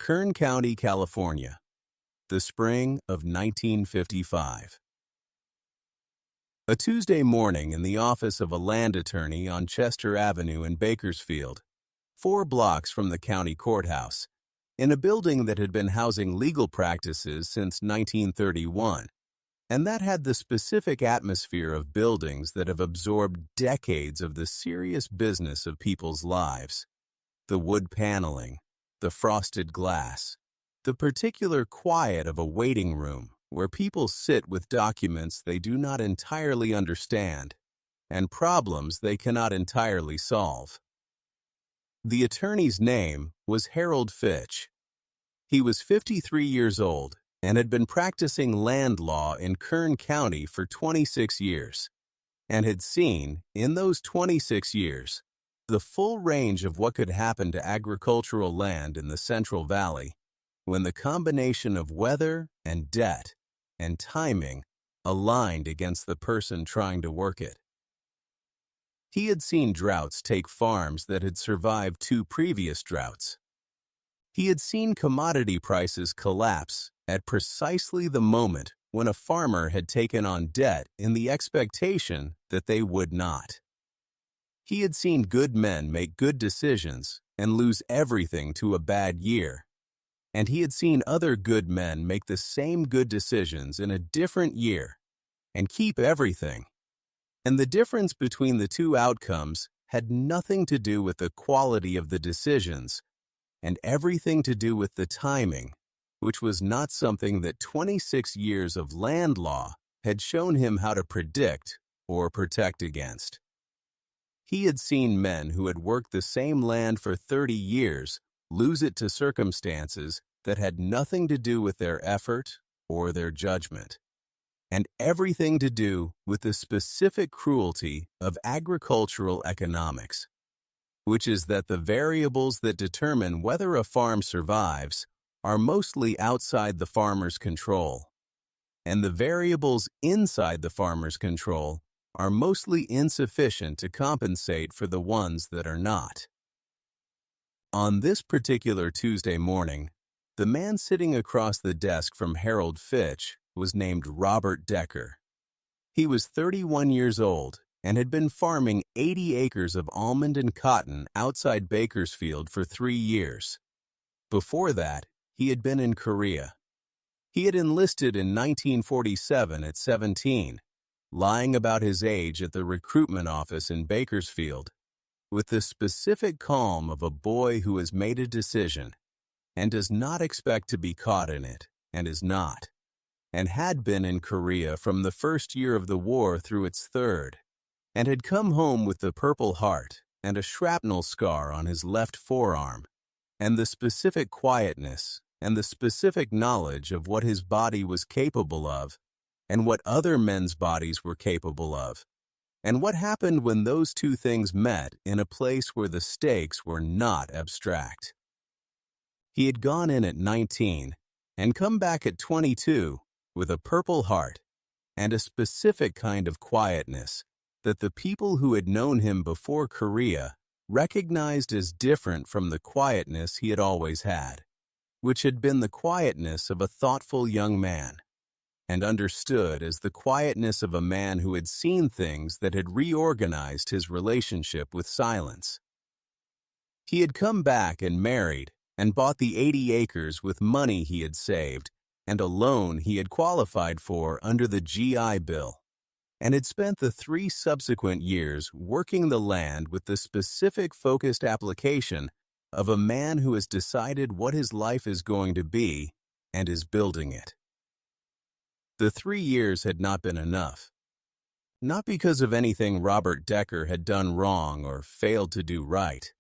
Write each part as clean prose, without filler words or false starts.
Kern County, California, the spring of 1955. A Tuesday morning in the office of a land attorney on Chester Avenue in Bakersfield, 4 blocks from the county courthouse, in a building that had been housing legal practices since 1931, and that had the specific atmosphere of buildings that have absorbed decades of the serious business of people's lives. The wood paneling, the frosted glass, the particular quiet of a waiting room where people sit with documents they do not entirely understand and problems they cannot entirely solve. The attorney's name was Harold Fitch. He was 53 years old and had been practicing land law in Kern County for 26 years, and had seen, in those 26 years, the full range of what could happen to agricultural land in the Central Valley when the combination of weather and debt and timing aligned against the person trying to work it. He had seen droughts take farms that had survived 2 previous droughts. He had seen commodity prices collapse at precisely the moment when a farmer had taken on debt in the expectation that they would not. He had seen good men make good decisions and lose everything to a bad year. And he had seen other good men make the same good decisions in a different year and keep everything. And the difference between the 2 outcomes had nothing to do with the quality of the decisions and everything to do with the timing, which was not something that 26 years of land law had shown him how to predict or protect against. He had seen men who had worked the same land for 30 years lose it to circumstances that had nothing to do with their effort or their judgment, and everything to do with the specific cruelty of agricultural economics, which is that the variables that determine whether a farm survives are mostly outside the farmer's control, and the variables inside the farmer's control are mostly insufficient to compensate for the ones that are not. On this particular Tuesday morning, the man sitting across the desk from Harold Fitch was named Robert Decker. He was 31 years old and had been farming 80 acres of almond and cotton outside Bakersfield for 3 years. Before that, he had been in Korea. He had enlisted in 1947 at 17, lying about his age at the recruitment office in Bakersfield, with the specific calm of a boy who has made a decision and does not expect to be caught in it, and is not, and had been in Korea from the first year of the war through its 3rd, and had come home with the Purple Heart and a shrapnel scar on his left forearm, and the specific quietness and the specific knowledge of what his body was capable of and what other men's bodies were capable of, and what happened when those 2 things met in a place where the stakes were not abstract. He had gone in at 19 and come back at 22 with a Purple Heart and a specific kind of quietness that the people who had known him before Korea recognized as different from the quietness he had always had, which had been the quietness of a thoughtful young man, and understood as the quietness of a man who had seen things that had reorganized his relationship with silence. He had come back and married and bought the 80 acres with money he had saved and a loan he had qualified for under the GI Bill, and had spent the 3 subsequent years working the land with the specific focused application of a man who has decided what his life is going to be and is building it. The 3 years had not been enough. Not because of anything Robert Decker had done wrong or failed to do right,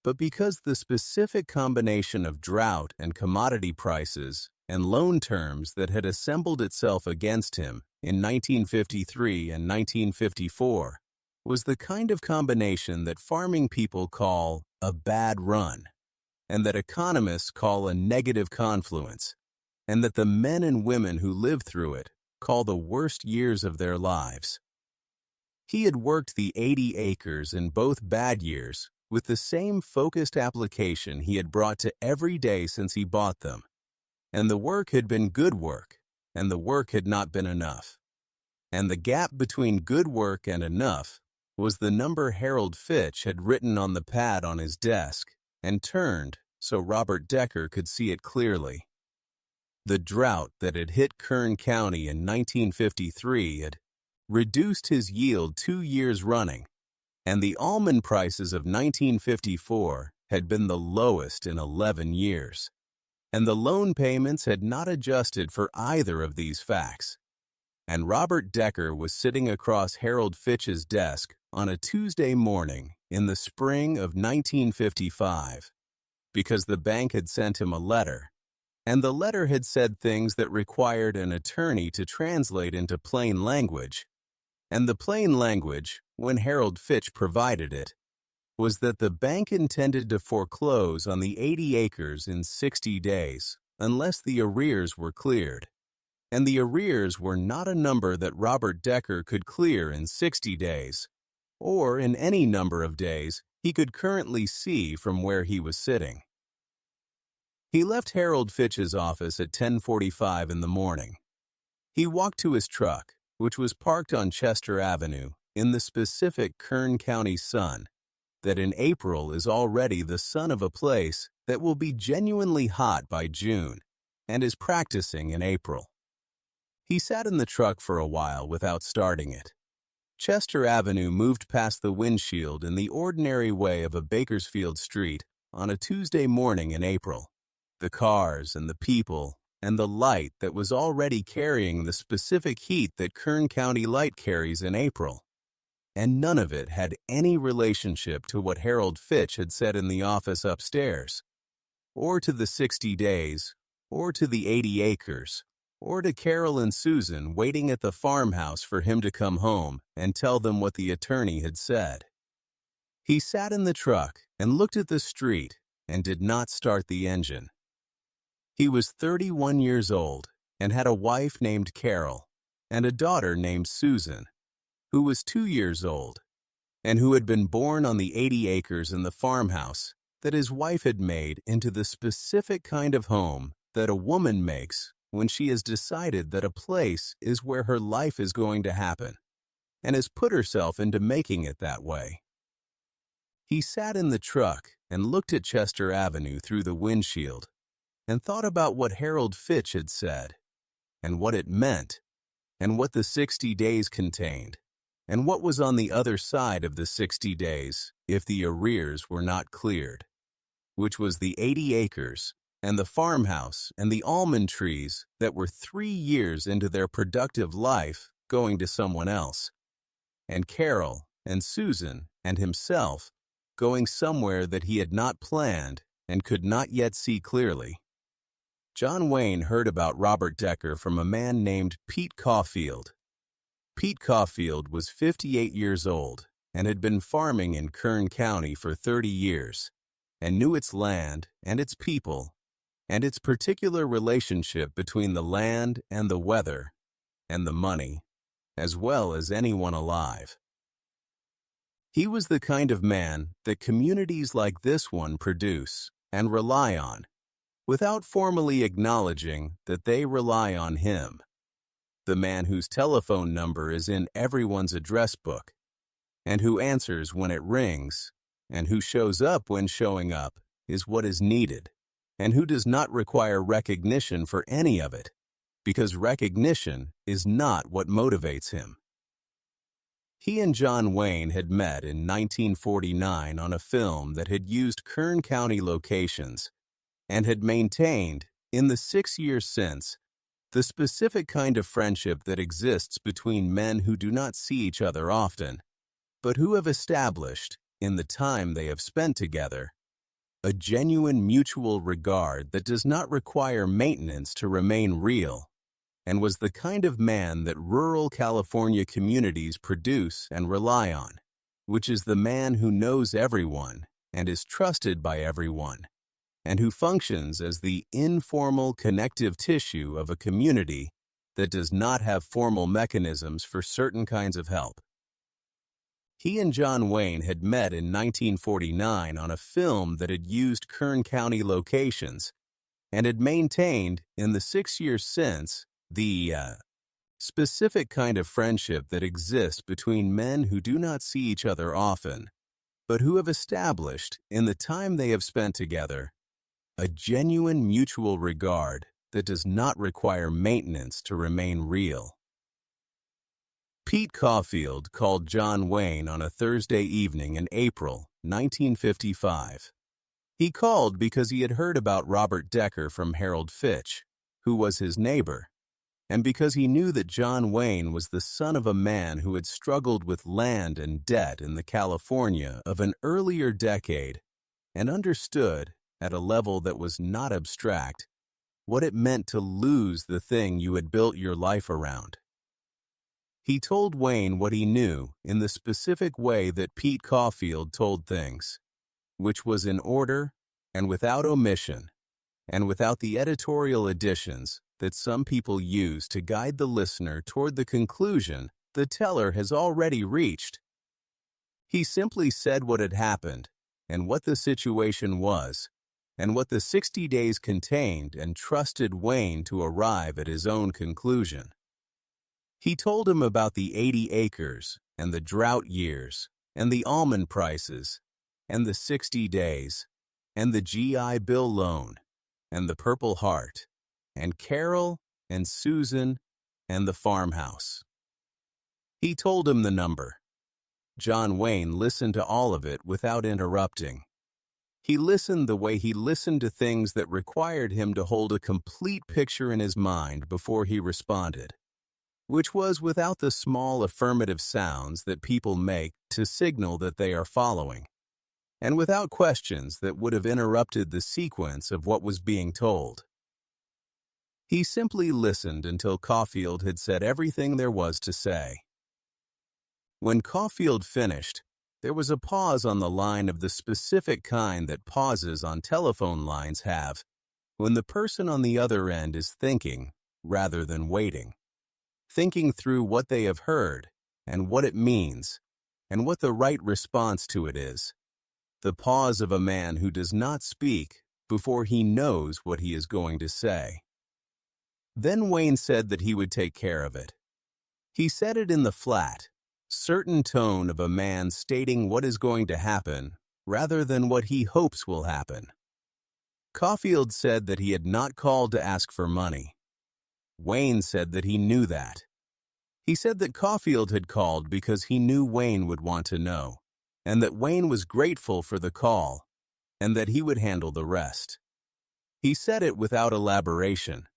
but because the specific combination of drought and commodity prices and loan terms that had assembled itself against him in 1953 and 1954 was the kind of combination that farming people call a bad run, and that economists call a negative confluence, and that the men and women who live through it call the worst years of their lives. He had worked the 80 acres in both bad years with the same focused application he had brought to every day since he bought them. And the work had been good work, and the work had not been enough. And the gap between good work and enough was the number Harold Fitch had written on the pad on his desk and turned so Robert Decker could see it clearly. The drought that had hit Kern County in 1953 had reduced his yield 2 years running, and the almond prices of 1954 had been the lowest in 11 years. And the loan payments had not adjusted for either of these facts. And Robert Decker was sitting across Harold Fitch's desk on a Tuesday morning in the spring of 1955 because the bank had sent him a letter, and the letter had said things that required an attorney to translate into plain language. And the plain language, when Harold Fitch provided it, was that the bank intended to foreclose on the 80 acres in 60 days unless the arrears were cleared. And the arrears were not a number that Robert Decker could clear in 60 days, or in any number of days he could currently see from where he was sitting. He left Harold Fitch's office at 10:45 in the morning. He walked to his truck, which was parked on Chester Avenue in the specific Kern County sun, that in April is already the sun of a place that will be genuinely hot by June and is practicing in April. He sat in the truck for a while without starting it. Chester Avenue moved past the windshield in the ordinary way of a Bakersfield street on a Tuesday morning in April. The cars and the people and the light that was already carrying the specific heat that Kern County light carries in April. And none of it had any relationship to what Harold Fitch had said in the office upstairs, or to the 60 days, or to the 80 acres, or to Carol and Susan waiting at the farmhouse for him to come home and tell them what the attorney had said. He sat in the truck and looked at the street and did not start the engine. He was 31 years old and had a wife named Carol and a daughter named Susan, who was 2 years old and who had been born on the 80 acres in the farmhouse that his wife had made into the specific kind of home that a woman makes when she has decided that a place is where her life is going to happen and has put herself into making it that way. He sat in the truck and looked at Chester Avenue through the windshield and thought about what Harold Fitch had said and what it meant and what the 60 days contained and what was on the other side of the 60 days if the arrears were not cleared, which was the 80 acres and the farmhouse and the almond trees that were 3 years into their productive life going to someone else, and Carol and Susan and himself going somewhere that he had not planned and could not yet see clearly. John Wayne heard about Robert Decker from a man named Pete Caufield. Pete Caufield was 58 years old and had been farming in Kern County for 30 years and knew its land and its people and its particular relationship between the land and the weather and the money, as well as anyone alive. He was the kind of man that communities like this one produce and rely on, without formally acknowledging that they rely on him. The man whose telephone number is in everyone's address book, and who answers when it rings, and who shows up when showing up is what is needed, and who does not require recognition for any of it, because recognition is not what motivates him. He and John Wayne had met in 1949 on a film that had used Kern County locations and had maintained, in the 6 years since, the specific kind of friendship that exists between men who do not see each other often, but who have established, in the time they have spent together, a genuine mutual regard that does not require maintenance to remain real, and was the kind of man that rural California communities produce and rely on, which is the man who knows everyone and is trusted by everyone, and who functions as the informal connective tissue of a community that does not have formal mechanisms for certain kinds of help. He and John Wayne had met in 1949 on a film that had used Kern County locations and had maintained, in the 6 years since, the specific kind of friendship that exists between men who do not see each other often, but who have established, in the time they have spent together, a genuine mutual regard that does not require maintenance to remain real. Pete Caufield called John Wayne on a Thursday evening in April 1955. He called because he had heard about Robert Decker from Harold Fitch, who was his neighbor, and because he knew that John Wayne was the son of a man who had struggled with land and debt in the California of an earlier decade and understood, at a level that was not abstract, what it meant to lose the thing you had built your life around. He told Wayne what he knew in the specific way that Pete Caufield told things, which was in order and without omission, and without the editorial additions that some people use to guide the listener toward the conclusion the teller has already reached. He simply said what had happened and what the situation was, and what the 60 days contained, and trusted Wayne to arrive at his own conclusion. He told him about the 80 acres, and the drought years, and the almond prices, and the 60 days, and the GI Bill loan, and the Purple Heart, and Carol, and Susan, and the farmhouse. He told him the number. John Wayne listened to all of it without interrupting. He listened the way he listened to things that required him to hold a complete picture in his mind before he responded, which was without the small affirmative sounds that people make to signal that they are following, and without questions that would have interrupted the sequence of what was being told. He simply listened until Caufield had said everything there was to say. When Caufield finished, there was a pause on the line of the specific kind that pauses on telephone lines have when the person on the other end is thinking rather than waiting, thinking through what they have heard and what it means and what the right response to it is. The pause of a man who does not speak before he knows what he is going to say. Then Wayne said that he would take care of it. He said it in the flat, certain tone of a man stating what is going to happen rather than what he hopes will happen. Caufield said that he had not called to ask for money. Wayne said that he knew that. He said that Caufield had called because he knew Wayne would want to know, and that Wayne was grateful for the call, and that he would handle the rest. He said it without elaboration.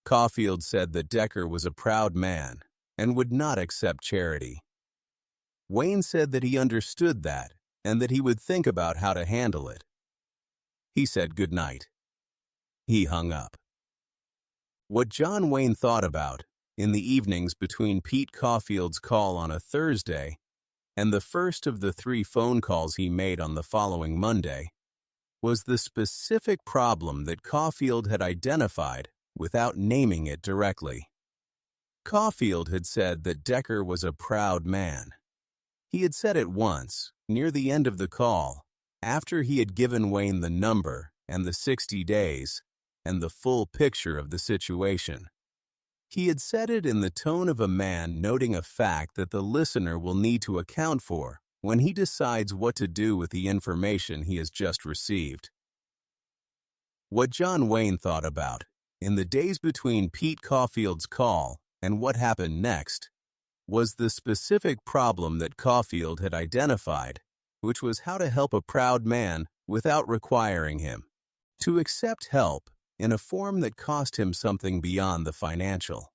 Caufield said that Decker was a proud man and would not accept charity. Wayne said that he understood that and that he would think about how to handle it. He said good night. He hung up. What John Wayne thought about in the evenings between Pete Caufield's call on a Thursday and the first of the 3 phone calls he made on the following Monday was the specific problem that Caufield had identified without naming it directly. Caufield had said that Decker was a proud man. He had said it once, near the end of the call, after he had given Wayne the number and the 60 days and the full picture of the situation. He had said it in the tone of a man noting a fact that the listener will need to account for when he decides what to do with the information he has just received. What John Wayne thought about, in the days between Pete Caufield's call and what happened next, was the specific problem that Caufield had identified, which was how to help a proud man without requiring him to accept help in a form that cost him something beyond the financial.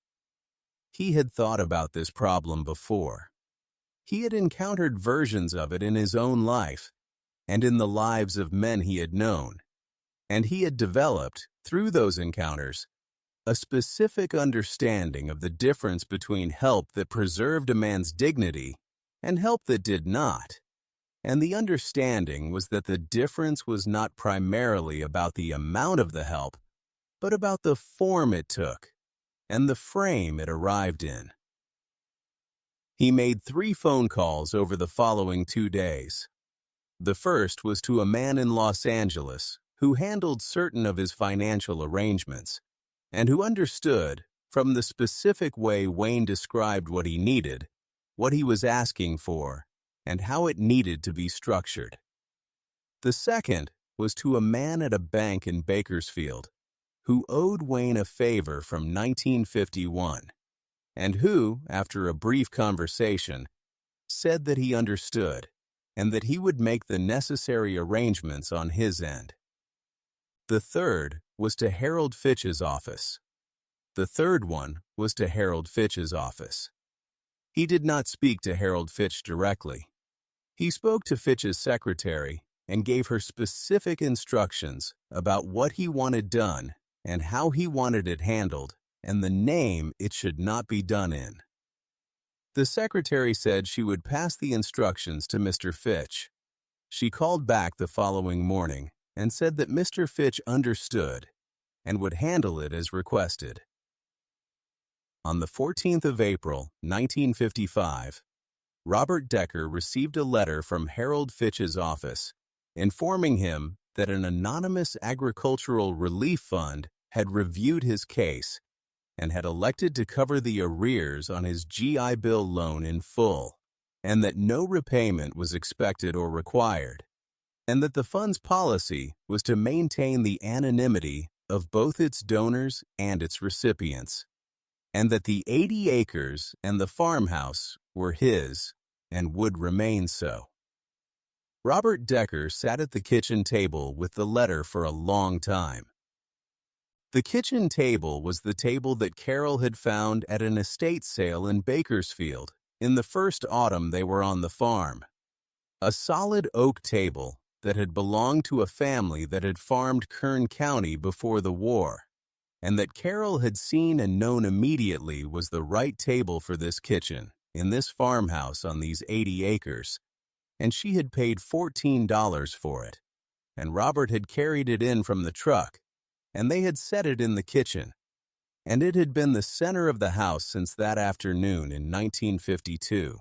He had thought about this problem before. He had encountered versions of it in his own life and in the lives of men he had known, and he had developed, through those encounters, a specific understanding of the difference between help that preserved a man's dignity and help that did not. And the understanding was that the difference was not primarily about the amount of the help, but about the form it took and the frame it arrived in. He made 3 phone calls over the following 2 days. The first was to a man in Los Angeles who handled certain of his financial arrangements and who understood, from the specific way Wayne described what he needed, what he was asking for, and how it needed to be structured. The second was to a man at a bank in Bakersfield who owed Wayne a favor from 1951, and who, after a brief conversation, said that he understood and that he would make the necessary arrangements on his end. The third was to Harold Fitch's office. The third one was to Harold Fitch's office. He did not speak to Harold Fitch directly. He spoke to Fitch's secretary and gave her specific instructions about what he wanted done and how he wanted it handled and the name it should not be done in. The secretary said she would pass the instructions to Mr. Fitch. She called back the following morning and said that Mr. Fitch understood and would handle it as requested. On the 14th of April, 1955, Robert Decker received a letter from Harold Fitch's office informing him that an anonymous agricultural relief fund had reviewed his case and had elected to cover the arrears on his GI Bill loan in full, and that no repayment was expected or required, and that the fund's policy was to maintain the anonymity of both its donors and its recipients, and that the 80 acres and the farmhouse were his and would remain so. Robert Decker sat at the kitchen table with the letter for a long time. The kitchen table was the table that Carol had found at an estate sale in Bakersfield in the first autumn they were on the farm. A solid oak table that had belonged to a family that had farmed Kern County before the war, and that Carol had seen and known immediately was the right table for this kitchen in this farmhouse on these 80 acres, and she had paid $14 for it, and Robert had carried it in from the truck, and they had set it in the kitchen, and it had been the center of the house since that afternoon in 1952.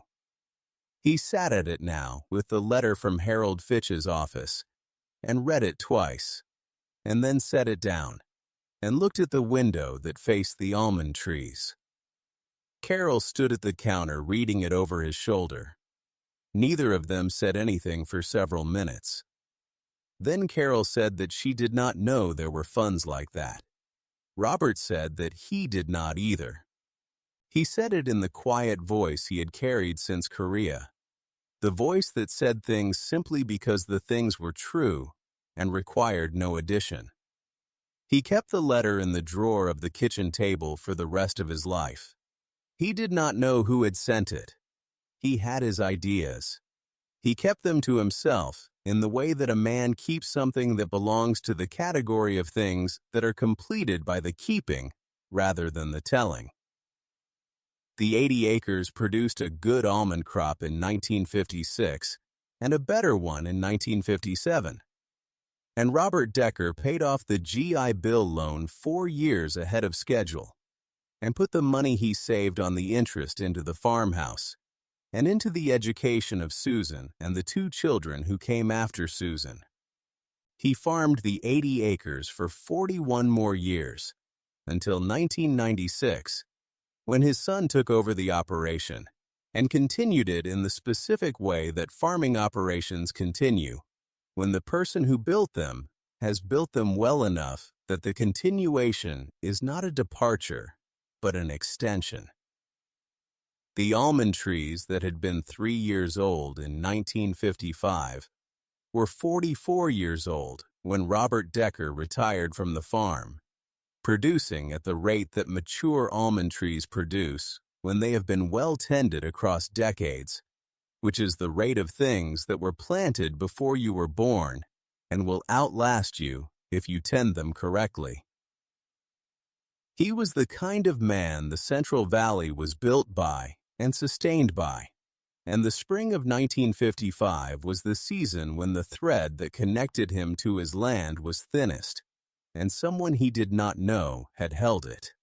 He sat at it now with the letter from Harold Fitch's office, and read it twice, and then set it down, and looked at the window that faced the almond trees. Carol stood at the counter reading it over his shoulder. Neither of them said anything for several minutes. Then Carol said that she did not know there were funds like that. Robert said that he did not either. He said it in the quiet voice he had carried since Korea, the voice that said things simply because the things were true and required no addition. He kept the letter in the drawer of the kitchen table for the rest of his life. He did not know who had sent it. He had his ideas. He kept them to himself in the way that a man keeps something that belongs to the category of things that are completed by the keeping rather than the telling. The 80 acres produced a good almond crop in 1956 and a better one in 1957. And Robert Decker paid off the GI Bill loan 4 years ahead of schedule and put the money he saved on the interest into the farmhouse and into the education of Susan and the 2 children who came after Susan. He farmed the 80 acres for 41 more years, until 1996, when his son took over the operation and continued it in the specific way that farming operations continue, when the person who built them has built them well enough that the continuation is not a departure, but an extension. The almond trees that had been 3 years old in 1955 were 44 years old when Robert Decker retired from the farm, producing at the rate that mature almond trees produce when they have been well tended across decades, which is the rate of things that were planted before you were born and will outlast you if you tend them correctly. He was the kind of man the Central Valley was built by and sustained by, and the spring of 1955 was the season when the thread that connected him to his land was thinnest, and someone he did not know had held it.